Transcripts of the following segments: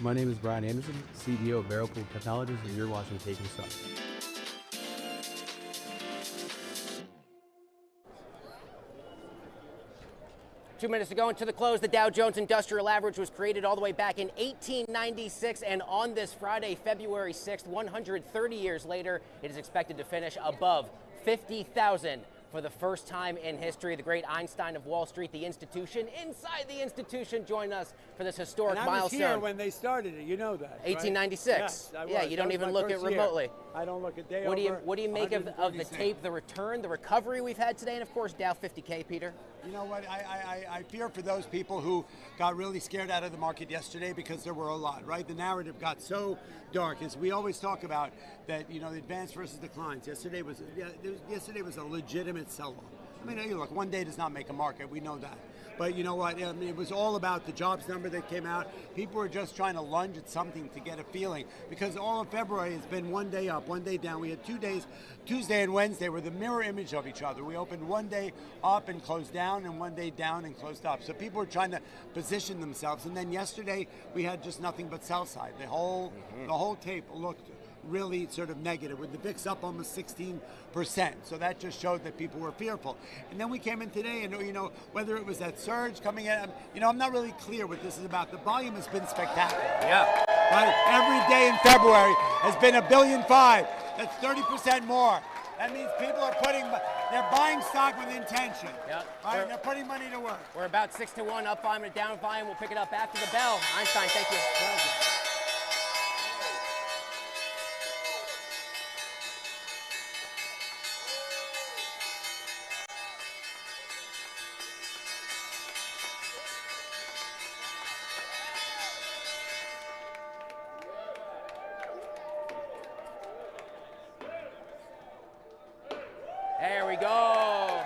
My name is Brian Anderson, CEO of Volatile Technologies, and you're watching Taking Stock. 2 minutes to go into the close. The Dow Jones Industrial Average was created all the way back in 1896, and on this Friday, February 6th, 130 years later, it is expected to finish above 50,000 for the first time in history. The great Einstein of Wall Street, the institution, inside the institution, joined us for this historic milestone. And I was here when they started it, you know that, right? 1896. Yes, I was. Yeah, you don't even look at remotely. I don't look at day What over do you make of the tape, the return, the recovery we've had today, and of course Dow 50K, Peter? You know what, I fear for those people who got really scared out of the market yesterday because there were a lot, right? The narrative got so dark, as we always talk about, that, you know, the advance versus declines. Yesterday was a legitimate sell-off. I mean, you look, one day does not make a market, we know that. But you know what, I mean, it was all about the jobs number that came out. People were just trying to lunge at something to get a feeling, because all of February has been one day up, one day down. We had 2 days, Tuesday and Wednesday were the mirror image of each other. We opened one day up and closed down, and one day down and closed up. So people were trying to position themselves. And then yesterday, we had just nothing but sell side. The whole tape looked really sort of negative, with the VIX up almost 16%. So that just showed that people were fearful. And then we came in today, and you know, whether it was that surge coming in, you know, I'm not really clear what this is about. The volume has been spectacular. Yeah. Right? Every day in February has been $1.5 billion. That's 30% more. That means people are they're buying stock with intention. Yep. Right? They're putting money to work. We're about 6-1, up volume and down volume. We'll pick it up after the bell. Einstein, thank you. There we go.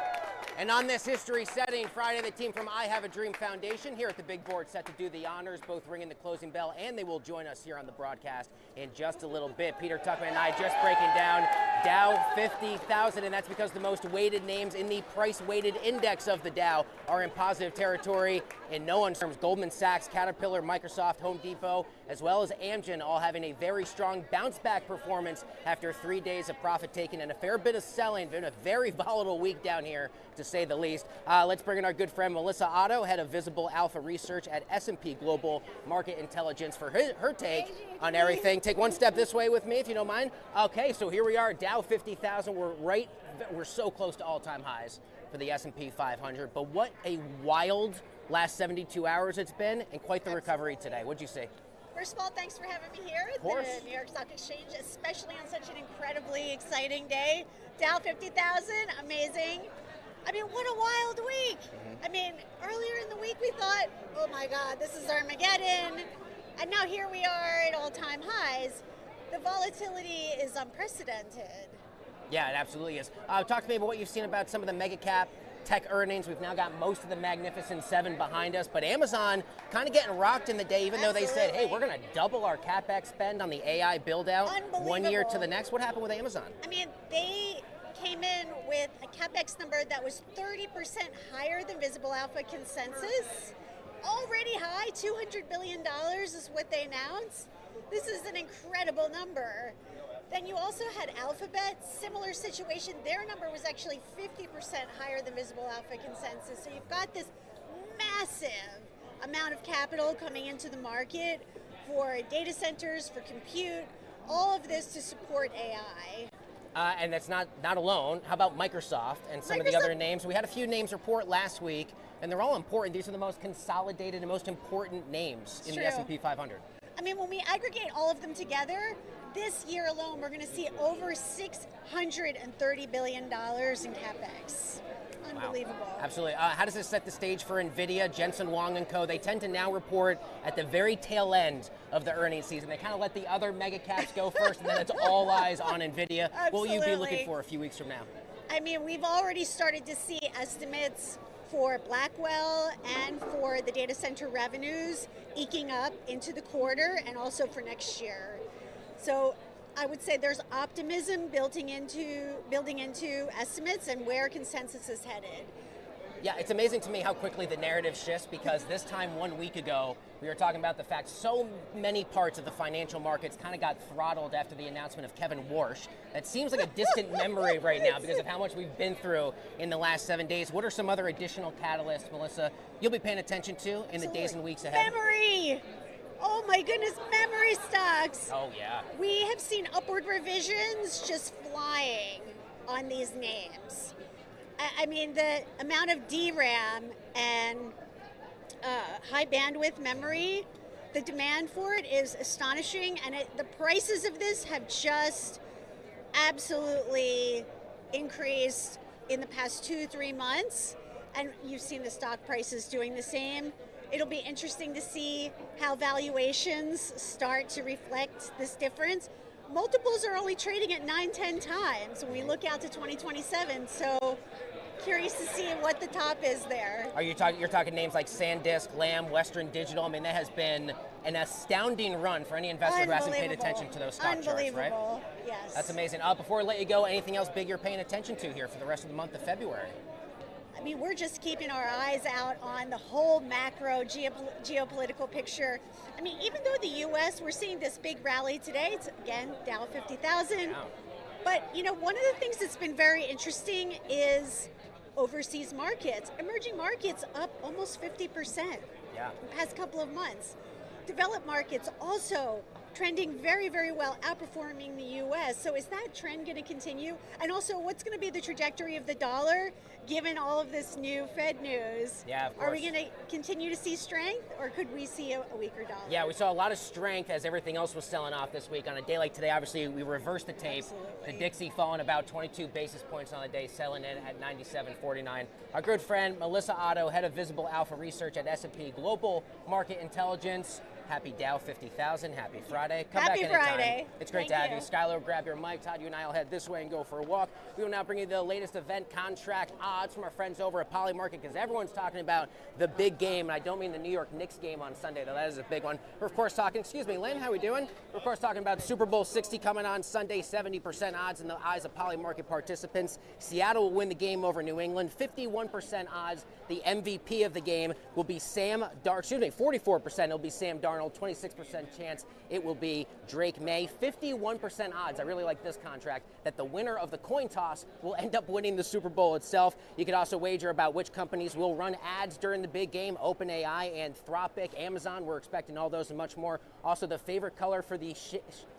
And on this history-setting Friday, the team from I Have a Dream Foundation here at the big board set to do the honors, both ringing the closing bell, and they will join us here on the broadcast in just a little bit. Peter Tuchman and I just breaking down Dow 50,000, and that's because the most weighted names in the price-weighted index of the Dow are in positive territory in no one's terms. Goldman Sachs, Caterpillar, Microsoft, Home Depot, as well as Amgen, all having a very strong bounce-back performance after 3 days of profit-taking and a fair bit of selling. Been a very volatile week down here, to say the least. Let's bring in our good friend Melissa Otto, head of Visible Alpha Research at S&P Global Market Intelligence, for her take on everything. Take one step this way with me, if you don't mind. Okay, so here we are, Dow 50,000. We're so close to all-time highs for the S&P 500. But what a wild last 72 hours it's been, and quite the recovery today. What'd you see? First of all, thanks for having me here at the New York Stock Exchange, especially on such an incredibly exciting day. Dow 50,000, amazing. I mean, what a wild week. I mean, earlier in the week we thought, oh my God, this is Armageddon. And now here we are at all-time highs. The volatility is unprecedented. Yeah, it absolutely is. Talk to me about what you've seen about some of the mega cap tech earnings. We've now got most of the Magnificent Seven behind us, but Amazon kind of getting rocked in the day, even though they said, hey, we're going to double our CapEx spend on the AI build-out 1 year to the next. What happened with Amazon? I mean, they came in with a CapEx number that was 30% higher than Visible Alpha consensus. Already high, $200 billion is what they announced. This is an incredible number. Then you also had Alphabet, similar situation. Their number was actually 50% higher than Visible Alpha consensus. So you've got this massive amount of capital coming into the market for data centers, for compute, all of this to support AI. And that's not alone. How about Microsoft and some of the other names? We had a few names report last week, and they're all important. These are the most consolidated and most important names in the S&P 500. I mean, when we aggregate all of them together, this year alone, we're going to see over $630 billion in CapEx. Unbelievable. Wow. Absolutely. How does this set the stage for NVIDIA, Jensen Huang and co? They tend to now report at the very tail end of the earnings season. They kind of let the other mega caps go first, and then it's all eyes on NVIDIA. What will you be looking for a few weeks from now? I mean, we've already started to see estimates for Blackwell and for the data center revenues eking up into the quarter and also for next year. So I would say there's optimism building into estimates and where consensus is headed. Yeah, it's amazing to me how quickly the narrative shifts, because this time 1 week ago, we were talking about the fact so many parts of the financial markets kind of got throttled after the announcement of Kevin Warsh. That seems like a distant memory right now because of how much we've been through in the last 7 days. What are some other additional catalysts, Melissa, you'll be paying attention to in the days and weeks ahead? Memory! Oh my goodness, memory stocks! Oh, yeah. We have seen upward revisions just flying on these names. I mean, the amount of DRAM and high bandwidth memory, the demand for it is astonishing, and the prices of this have just absolutely increased in the past 2-3 months, and you've seen the stock prices doing the same. It'll be interesting to see how valuations start to reflect this difference. Multiples are only trading at 9-10 times when we look out to 2027, so curious to see what the top is there. You're talking names like SanDisk, Lam, Western Digital. I mean, that has been an astounding run for any investor who hasn't paid attention to those stock charts, right? Yes. That's amazing. Before I let you go, anything else big you're paying attention to here for the rest of the month of February? I mean, we're just keeping our eyes out on the whole macro geopolitical picture. I mean, even though the U.S., we're seeing this big rally today, it's again, Dow 50,000. Wow. But, you know, one of the things that's been very interesting is overseas markets. Emerging markets up almost 50% in the past couple of months. Developed markets also trending very, very well, outperforming the U.S. So is that trend going to continue? And also, what's going to be the trajectory of the dollar given all of this new Fed news? Yeah, of course. Are we going to continue to see strength, or could we see a weaker dollar? Yeah, we saw a lot of strength as everything else was selling off this week. On a day like today, obviously, we reversed the tape. Absolutely. The Dixie falling about 22 basis points on the day, selling in at 97.49. Our good friend, Melissa Otto, head of Visible Alpha Research at S&P Global Market Intelligence. Happy Dow 50,000. Happy Friday. Come Happy back anytime. Friday. It's great to have you. Skylar, grab your mic. Todd, you and I will head this way and go for a walk. We will now bring you the latest event contract odds from our friends over at Polymarket, because everyone's talking about the big game. And I don't mean the New York Knicks game on Sunday, though. That is a big one. We're, of course, talking, excuse me, Lynn, how we doing? We're, of course, talking about Super Bowl 60 coming on Sunday, 70% odds in the eyes of Polymarket participants. Seattle will win the game over New England. 51% odds. The MVP of the game will be 44% it'll be Sam Darnold. 26% chance it will be Drake May. 51% odds, I really like this contract, that the winner of the coin toss will end up winning the Super Bowl itself. You could also wager about which companies will run ads during the big game. OpenAI, Anthropic, Amazon, we're expecting all those and much more. Also, the favorite color for the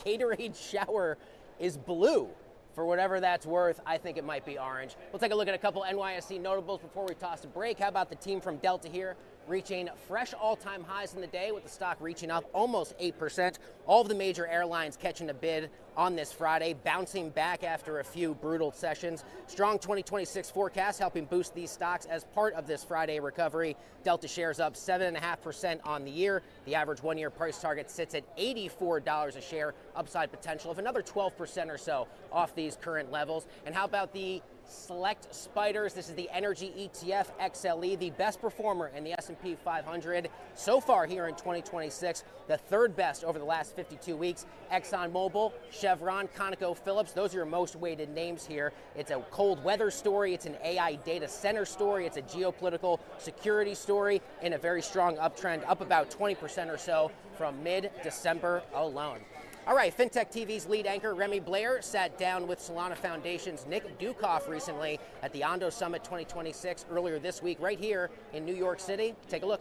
Gatorade shower is blue. For whatever that's worth, I think it might be orange. We'll take a look at a couple NYSE notables before we toss a break. How about the team from Delta here, reaching fresh all-time highs in the day, with the stock reaching up almost 8%. All of the major airlines catching a bid on this Friday, bouncing back after a few brutal sessions. Strong 2026 forecast helping boost these stocks as part of this Friday recovery. Delta shares up 7.5% on the year. The average one-year price target sits at $84 a share. Upside potential of another 12% or so off these current levels. And how about the Select Spiders? This is the energy ETF XLE, the best performer in the S&P 500 so far here in 2026, the third best over the last 52 weeks. ExxonMobil, Chevron, ConocoPhillips, those are your most weighted names here. It's a cold weather story, it's an AI data center story, it's a geopolitical security story, in a very strong uptrend, up about 20% or so from mid-December alone. All right, FinTech TV's lead anchor, Remy Blair, sat down with Solana Foundation's Nick Dukoff recently at the Ondo Summit 2026 earlier this week, right here in New York City. Take a look.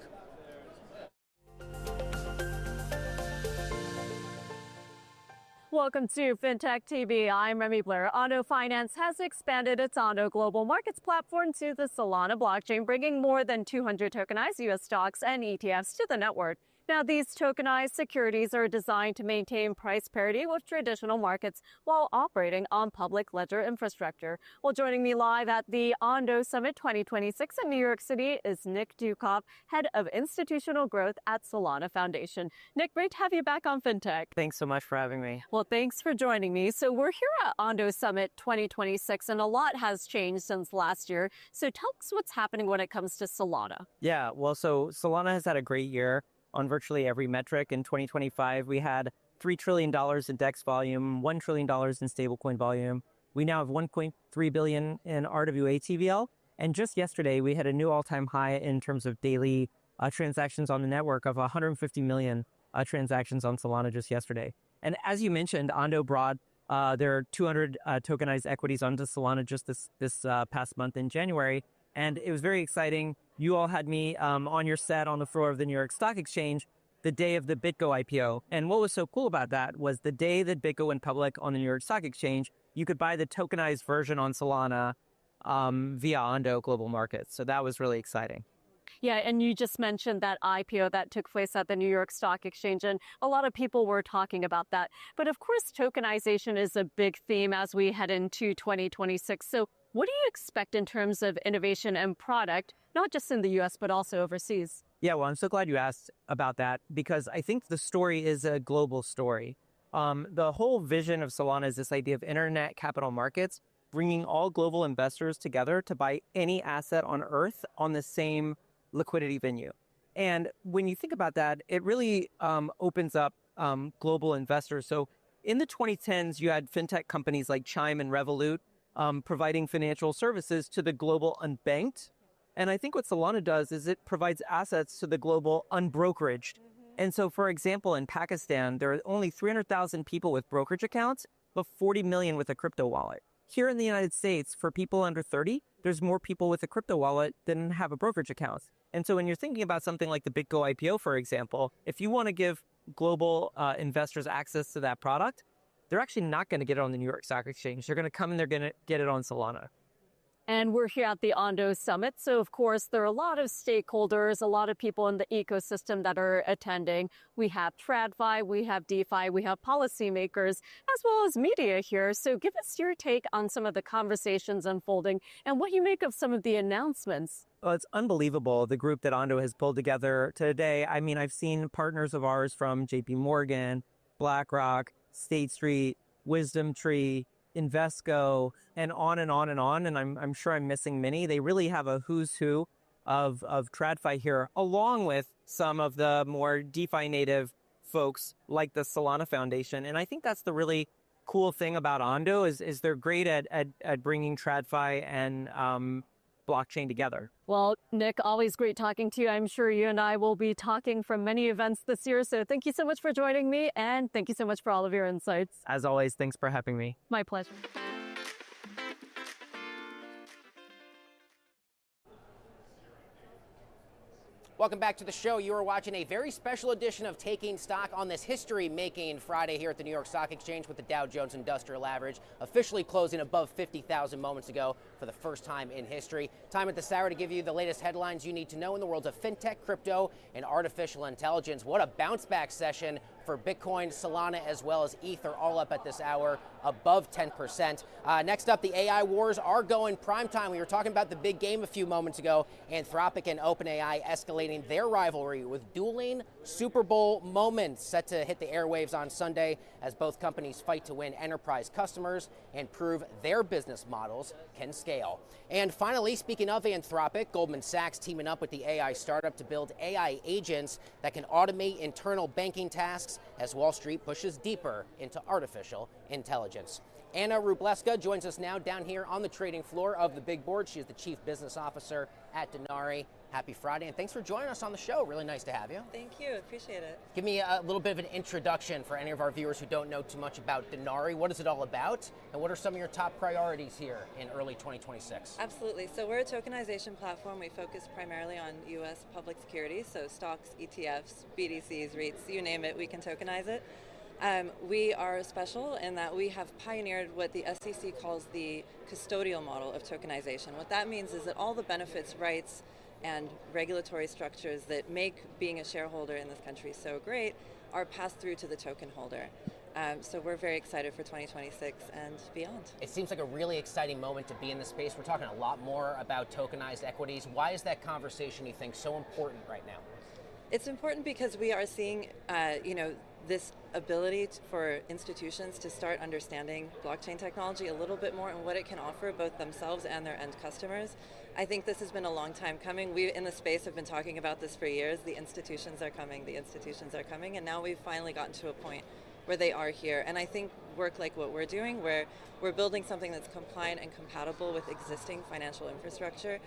Welcome to FinTech TV. I'm Remy Blair. Ondo Finance has expanded its Ondo Global Markets platform to the Solana blockchain, bringing more than 200 tokenized U.S. stocks and ETFs to the network. Now, these tokenized securities are designed to maintain price parity with traditional markets while operating on public ledger infrastructure. Well, joining me live at the Ondo Summit 2026 in New York City is Nick Dukoff, Head of Institutional Growth at Solana Foundation. Nick, great to have you back on FinTech. Thanks so much for having me. Well, thanks for joining me. So we're here at Ondo Summit 2026, and a lot has changed since last year. So tell us what's happening when it comes to Solana. Yeah, well, so Solana has had a great year on virtually every metric. In 2025, we had $3 trillion in DEX volume, $1 trillion in stablecoin volume. We now have $1.3 billion in RWA TVL, And just yesterday, we had a new all-time high in terms of daily transactions on the network of 150 million transactions on Solana just yesterday. And as you mentioned, Ondo brought their 200 tokenized equities onto Solana just this past month in January. And it was very exciting. You all had me on your set on the floor of the New York Stock Exchange the day of the BitGo IPO. And what was so cool about that was the day that BitGo went public on the New York Stock Exchange, you could buy the tokenized version on Solana via Ondo Global Markets. So that was really exciting. Yeah, and you just mentioned that IPO that took place at the New York Stock Exchange, and a lot of people were talking about that. But of course, tokenization is a big theme as we head into 2026. So what do you expect in terms of innovation and product, not just in the US, but also overseas? Yeah, well, I'm so glad you asked about that because I think the story is a global story. The whole vision of Solana is this idea of internet capital markets, bringing all global investors together to buy any asset on Earth on the same liquidity venue. And when you think about that, it really opens up global investors. So in the 2010s, you had fintech companies like Chime and Revolut providing financial services to the global unbanked. And I think what Solana does is it provides assets to the global unbrokeraged. And so, for example, in Pakistan, there are only 300,000 people with brokerage accounts, but 40 million with a crypto wallet. Here in the United States, for people under 30, there's more people with a crypto wallet than have a brokerage account. And so when you're thinking about something like the BitGo IPO, for example, if you want to give global investors access to that product, they're actually not going to get it on the New York Stock Exchange. They're going to come and they're going to get it on Solana. And we're here at the Ondo Summit. So, of course, there are a lot of stakeholders, a lot of people in the ecosystem that are attending. We have TradFi, we have DeFi, we have policymakers, as well as media here. So give us your take on some of the conversations unfolding and what you make of some of the announcements. Well, it's unbelievable, the group that Ondo has pulled together today. I mean, I've seen partners of ours from JP Morgan, BlackRock, State Street, Wisdom Tree, Invesco, and on and on and on. And I'm sure I'm missing many. They really have a who's who of TradFi here, along with some of the more DeFi native folks like the Solana Foundation. And I think that's the really cool thing about Ondo is they're great at bringing TradFi and blockchain together. Well, Nick, always great talking to you. I'm sure you and I will be talking from many events this year. So thank you so much for joining me. And thank you so much for all of your insights. As always, thanks for having me. My pleasure. Welcome back to the show. You are watching a very special edition of Taking Stock on this history-making Friday here at the New York Stock Exchange with the Dow Jones Industrial Average officially closing above 50,000 moments ago for the first time in history. Time at this hour to give you the latest headlines you need to know in the worlds of fintech, crypto, and artificial intelligence. What a bounce-back session for Bitcoin, Solana, as well as Ether, all up at this hour, above 10%. Next up, the AI wars are going prime time. We were talking about the big game a few moments ago. Anthropic and OpenAI escalating their rivalry with dueling Super Bowl moments set to hit the airwaves on Sunday as both companies fight to win enterprise customers and prove their business models can scale. And finally, speaking of Anthropic, Goldman Sachs teaming up with the AI startup to build AI agents that can automate internal banking tasks as Wall Street pushes deeper into artificial intelligence. Anna Rubleska joins us now down here on the trading floor of the big board. She is the Chief Business Officer at Denari. Happy Friday, and thanks for joining us on the show. Really nice to have you. Thank you, appreciate it. Give me a little bit of an introduction for any of our viewers who don't know too much about Denari. What is it all about, and what are some of your top priorities here in early 2026? Absolutely, so we're a tokenization platform. We focus primarily on US public securities, so stocks, ETFs, BDCs, REITs, you name it, we can tokenize it. We are special in that we have pioneered what the SEC calls the custodial model of tokenization. What that means is that all the benefits, rights, and regulatory structures that make being a shareholder in this country so great are passed through to the token holder. So we're very excited for 2026 and beyond. It seems like a really exciting moment to be in the space. We're talking a lot more about tokenized equities. Why is that conversation, you think, so important right now? It's important because we are seeing, this ability for institutions to start understanding blockchain technology a little bit more and what it can offer both themselves and their end customers. I think this has been a long time coming. We in the space have been talking about this for years. The institutions are coming, and now we've finally gotten to a point where they are here. And I think work like what we're doing, where we're building something that's compliant and compatible with existing financial infrastructure,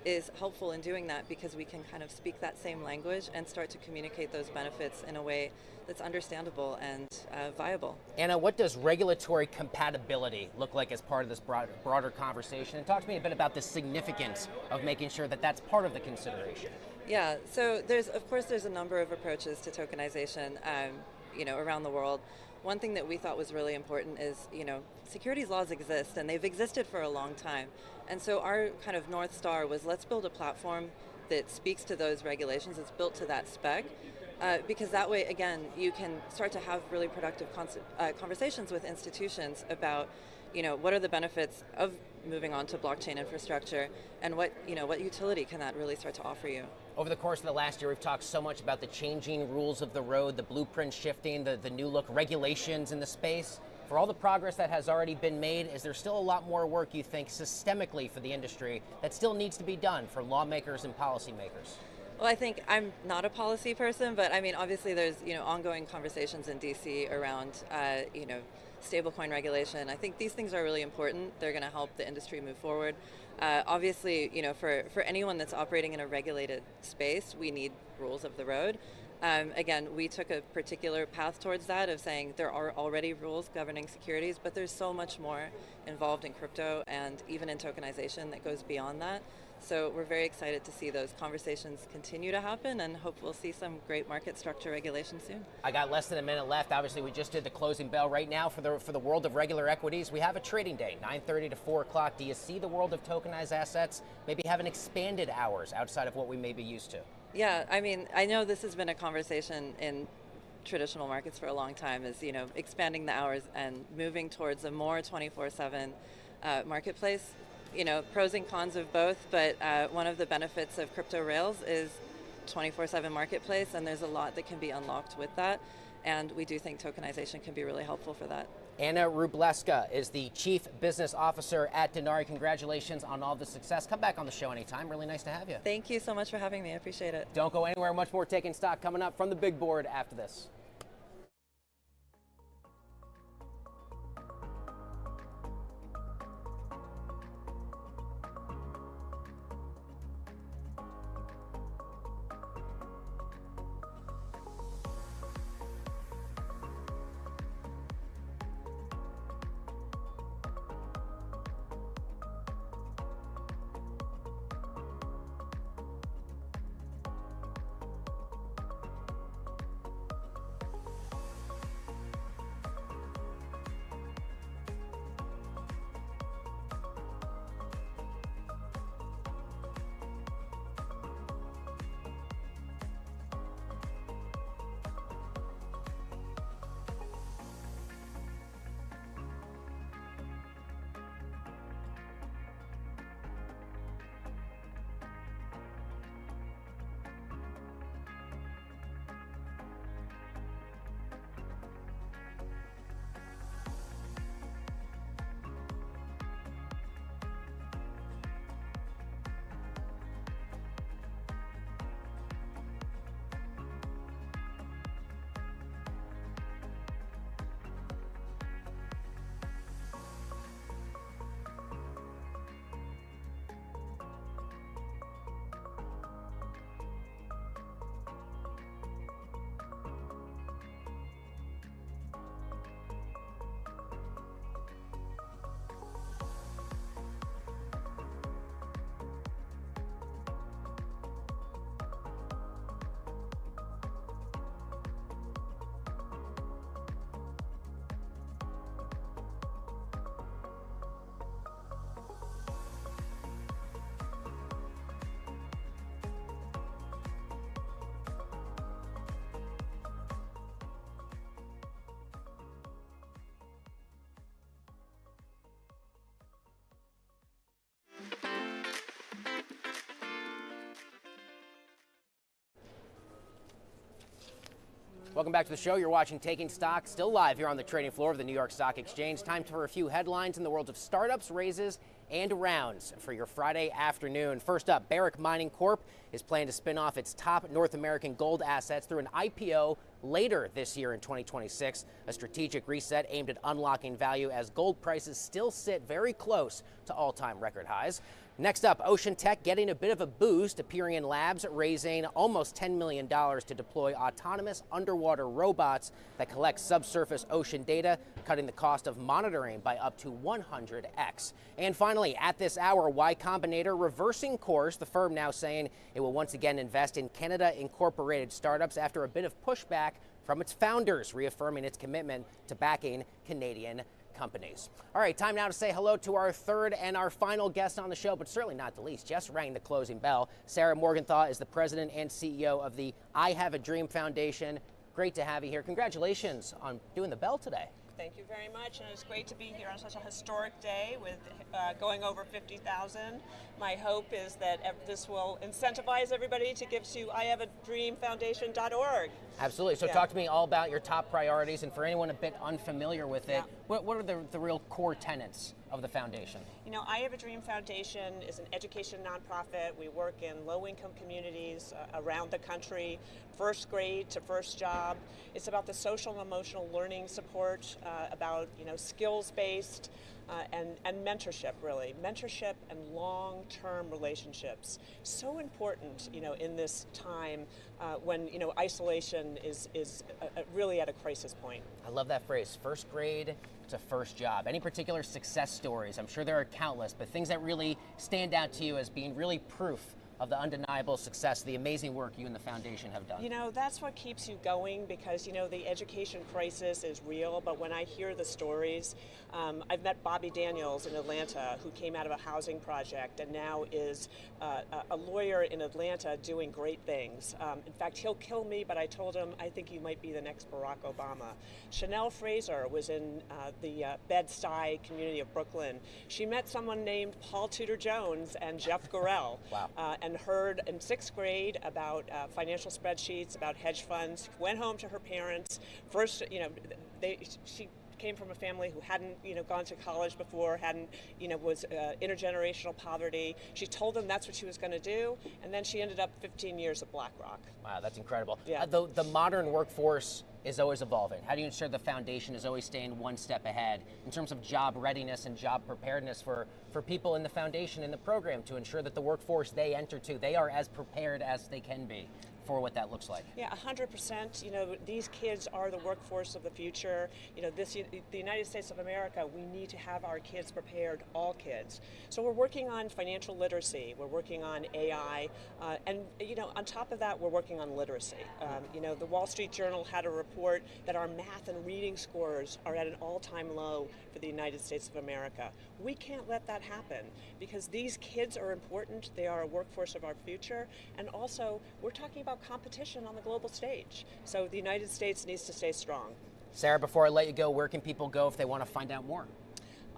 is helpful in doing that because we can kind of speak that same language and start to communicate those benefits in a way that's understandable and viable. Anna, what does regulatory compatibility look like as part of this broader conversation? And talk to me a bit about the significance of making sure that that's part of the consideration. Yeah, so of course there's a number of approaches to tokenization, around the world. One thing that we thought was really important is, securities laws exist and they've existed for a long time. And so our kind of North Star was, let's build a platform that speaks to those regulations, it's built to that spec, because that way, again, you can start to have really productive conversations with institutions about, what are the benefits of moving on to blockchain infrastructure, and what utility can that really start to offer you. Over the course of the last year, we've talked so much about the changing rules of the road, the blueprint shifting, the new look regulations in the space. For all the progress that has already been made, is there still a lot more work, you think, systemically for the industry that still needs to be done for lawmakers and policymakers? Well, I think I'm not a policy person, but I mean, obviously there's, ongoing conversations in DC around, stablecoin regulation. I think these things are really important. They're going to help the industry move forward. Obviously, for anyone that's operating in a regulated space, we need rules of the road. Again, we took a particular path towards that of saying there are already rules governing securities, but there's so much more involved in crypto and even in tokenization that goes beyond that. So we're very excited to see those conversations continue to happen and hope we'll see some great market structure regulation soon. I got less than a minute left. Obviously, we just did the closing bell. Right now, for the world of regular equities, we have a trading day, 9:30 to 4 o'clock. Do you see the world of tokenized assets maybe having expanded hours outside of what we may be used to? Yeah, I mean, I know this has been a conversation in traditional markets for a long time, is, expanding the hours and moving towards a more 24/7 marketplace. Pros and cons of both, but one of the benefits of crypto rails is 24/7 marketplace, and there's a lot that can be unlocked with that, and we do think tokenization can be really helpful for that. Anna Wróblewska is the Chief Business Officer at Denari. Congratulations on all the success. Come back on the show anytime. Really nice to have you. Thank you so much for having me. I appreciate it. Don't go anywhere. Much more Taking Stock coming up from the big board after this. Welcome back to the show. You're watching Taking Stock, still live here on the trading floor of the New York Stock Exchange. Time for a few headlines in the world of startups, raises, and rounds for your Friday afternoon. First up, Barrick Mining Corp is planning to spin off its top North American gold assets through an IPO later this year in 2026, a strategic reset aimed at unlocking value as gold prices still sit very close to all-time record highs. Next up, Ocean Tech getting a bit of a boost. Aperion Labs raising almost $10 million to deploy autonomous underwater robots that collect subsurface ocean data, cutting the cost of monitoring by up to 100x. And finally, at this hour, Y Combinator reversing course, the firm now saying it will once again invest in Canada incorporated startups after a bit of pushback from its founders, reaffirming its commitment to backing Canadian companies. All right, time now to say hello to our third and our final guest on the show, but certainly not the least. Just rang the closing bell. Sarah Morgenthau is the president and CEO of the I Have a Dream Foundation. Great to have you here. Congratulations on doing the bell today. Thank you very much, and it's great to be here on such a historic day with going over 50,000. My hope is that this will incentivize everybody to give to IHaveADreamFoundation.org. Absolutely. So talk to me all about your top priorities, and for anyone a bit unfamiliar with it, what are the real core tenets of the foundation? You know, I Have a Dream Foundation is an education nonprofit. We work in low-income communities around the country, first grade to first job. It's about the social and emotional learning support, about skills-based and mentorship, really. Mentorship and long-term relationships. So important, in this time when, isolation is really at a crisis point. I love that phrase, first grade to first job. Any particular success stories? I'm sure there are countless, but things that really stand out to you as being really proof of the undeniable success, the amazing work you and the foundation have done. That's what keeps you going because, the education crisis is real, but when I hear the stories, I've met Bobby Daniels in Atlanta who came out of a housing project and now is a lawyer in Atlanta doing great things. In fact, he'll kill me, but I told him, I think you might be the next Barack Obama. Chanel Fraser was in the Bed-Stuy community of Brooklyn. She met someone named Paul Tudor Jones and Jeff Gorell. Wow. And heard in 6th grade about financial spreadsheets, about hedge funds, went home to her parents. First, she came from a family who hadn't, gone to college before, was intergenerational poverty. She told them that's what she was going to do, and then she ended up 15 years at BlackRock. Wow, that's incredible. Yeah. The modern workforce is always evolving. How do you ensure the foundation is always staying one step ahead in terms of job readiness and job preparedness for people in the foundation, in the program, to ensure that the workforce they enter to, they are as prepared as they can be for what that looks like? Yeah, 100%. These kids are the workforce of the future. The United States of America, we need to have our kids prepared, all kids. So we're working on financial literacy. We're working on AI. And, on top of that, we're working on literacy. The Wall Street Journal had a report that our math and reading scores are at an all-time low for the United States of America. We can't let that happen because these kids are important. They are a workforce of our future. And also, we're talking about competition on the global stage. So the United States needs to stay strong. Sarah, before I let you go, where can people go if they want to find out more?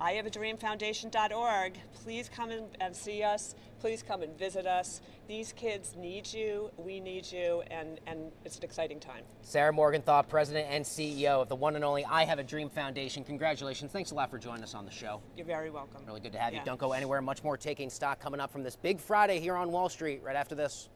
IHaveADreamFoundation.org. Please come and see us. Please come and visit us. These kids need you, we need you, and it's an exciting time. Sarah Morgenthau, President and CEO of the one and only I Have a Dream Foundation. Congratulations. Thanks a lot for joining us on the show. You're very welcome. Really good to have you. Don't go anywhere. Much more Taking Stock coming up from this big Friday here on Wall Street right after this.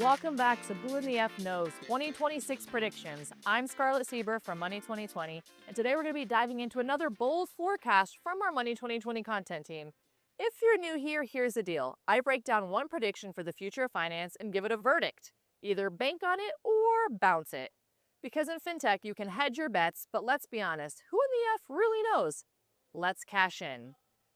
Welcome back to Who in the F Knows 2026 Predictions. I'm Scarlett Sieber from Money 2020, and today we're going to be diving into another bold forecast from our Money 2020 content team. If you're new here, here's the deal. I break down one prediction for the future of finance and give it a verdict. Either bank on it or bounce it. Because in fintech, you can hedge your bets, but let's be honest, who in the F really knows? Let's cash in.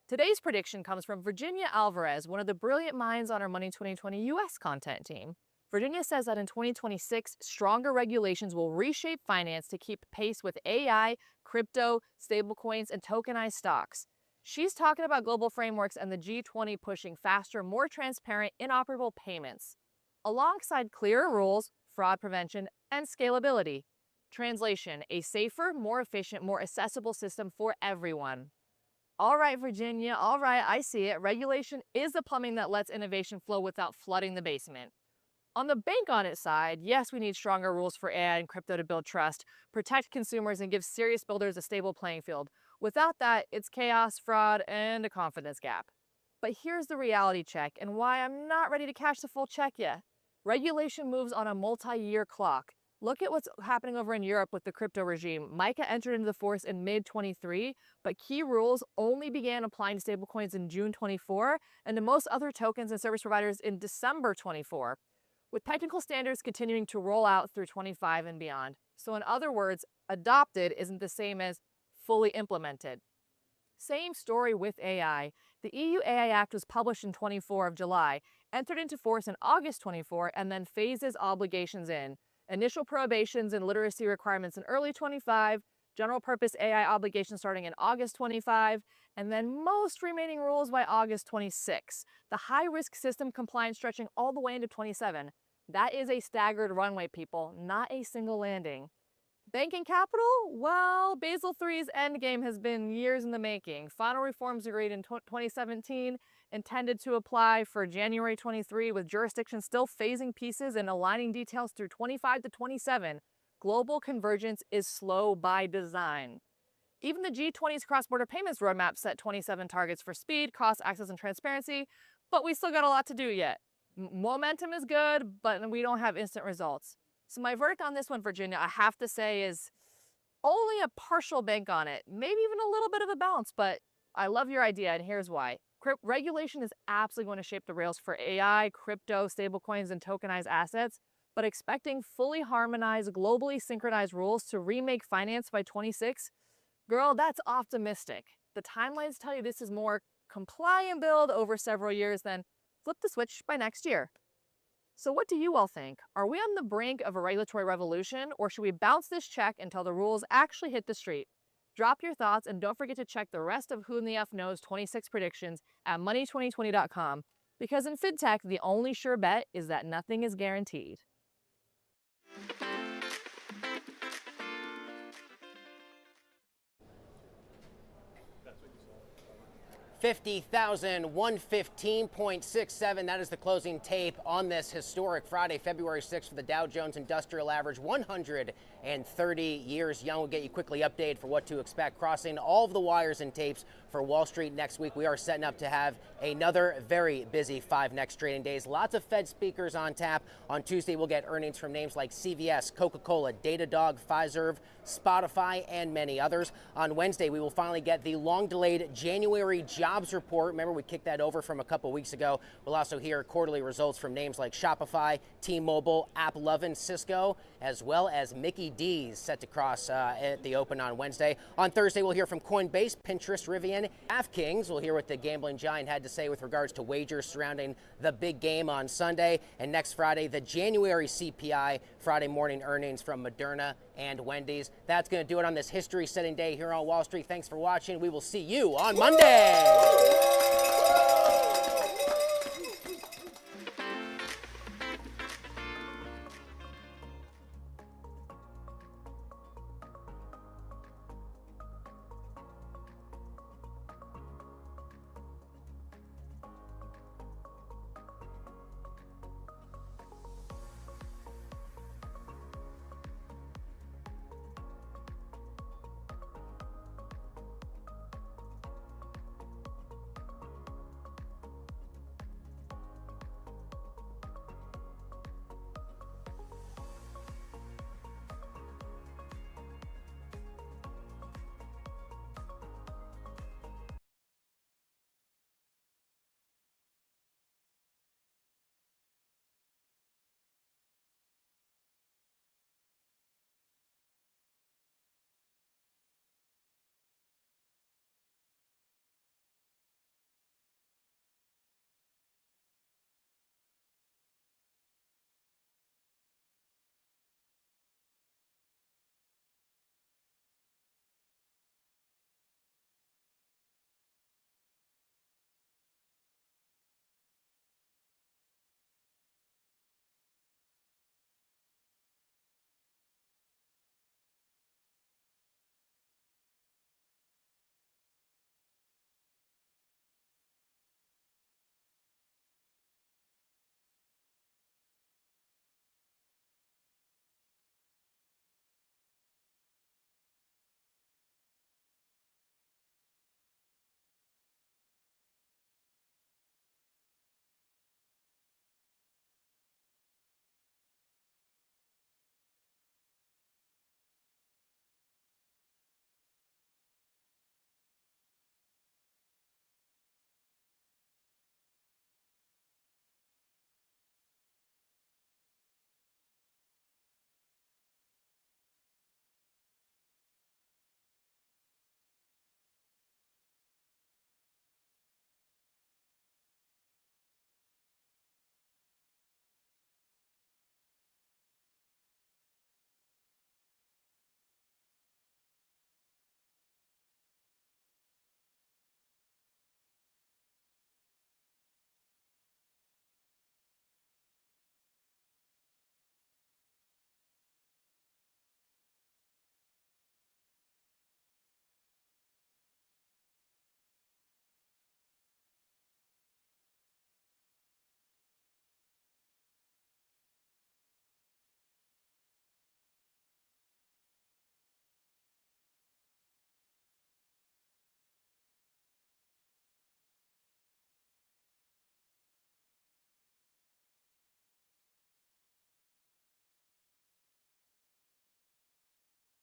Today's prediction comes from Virginia Alvarez, one of the brilliant minds on our Money 2020 US content team. Virginia says that in 2026, stronger regulations will reshape finance to keep pace with AI, crypto, stablecoins, and tokenized stocks. She's talking about global frameworks and the G20 pushing faster, more transparent, interoperable payments, alongside clearer rules, fraud prevention, and scalability. Translation: a safer, more efficient, more accessible system for everyone. All right, Virginia, all right, I see it. Regulation is the plumbing that lets innovation flow without flooding the basement. On the bank on it side, yes, we need stronger rules for AI and crypto to build trust, protect consumers, and give serious builders a stable playing field. Without that, it's chaos, fraud, and a confidence gap. But here's the reality check and why I'm not ready to cash the full check yet. Regulation moves on a multi-year clock. Look at what's happening over in Europe with the crypto regime. MiCA entered into force in mid-23, but key rules only began applying to stablecoins in June 24 and to most other tokens and service providers in December 24. With technical standards continuing to roll out through 25 and beyond. So in other words, adopted isn't the same as fully implemented. Same story with AI. The EU AI Act was published in 24 of July, entered into force in August 24, and then phases obligations in. Initial probations and literacy requirements in early 25, general purpose AI obligations starting in August 25, and then most remaining rules by August 26. The high-risk system compliance stretching all the way into 27. That is a staggered runway, people, not a single landing. Banking capital? Well, Basel III's endgame has been years in the making. Final reforms agreed in 2017, intended to apply for January 23, with jurisdictions still phasing pieces and aligning details through 25 to 27. Global convergence is slow by design. Even the G20's cross-border payments roadmap set 27 targets for speed, cost, access, and transparency, but we still got a lot to do yet. Momentum is good, but we don't have instant results. So my verdict on this one, Virginia, I have to say is only a partial bank on it. Maybe even a little bit of a bounce, but I love your idea, and here's why. Regulation is absolutely going to shape the rails for AI, crypto, stablecoins, and tokenized assets, but expecting fully harmonized, globally synchronized rules to remake finance by 26, girl, that's optimistic. The timelines tell you this is more comply and build over several years than flip the switch by next year. So what do you all think? Are we on the brink of a regulatory revolution, or should we bounce this check until the rules actually hit the street? Drop your thoughts, and don't forget to check the rest of Who in the F Knows 26 predictions at money2020.com, because in fintech, the only sure bet is that nothing is guaranteed. 50,115.67. That is the closing tape on this historic Friday, February 6th for the Dow Jones Industrial Average, 130 years young. We'll get you quickly updated for what to expect, crossing all of the wires and tapes for Wall Street next week. We are setting up to have another very busy 5 next trading days. Lots of Fed speakers on tap. On Tuesday, we'll get earnings from names like CVS, Coca-Cola, Datadog, Pfizer, Spotify, and many others. On Wednesday, we will finally get the long-delayed January jobs report. Remember, we kicked that over from a couple weeks ago. We'll also hear quarterly results from names like Shopify, T-Mobile, AppLovin, Cisco, as well as Mickey D's set to cross at the open on Wednesday. On Thursday, we'll hear from Coinbase, Pinterest, Rivian, DraftKings. We'll hear what the gambling giant had to say with regards to wagers surrounding the big game on Sunday. And next Friday, the January CPI, Friday morning earnings from Moderna and Wendy's. That's going to do it on this history-setting day here on Wall Street. Thanks for watching. We will see you on Monday.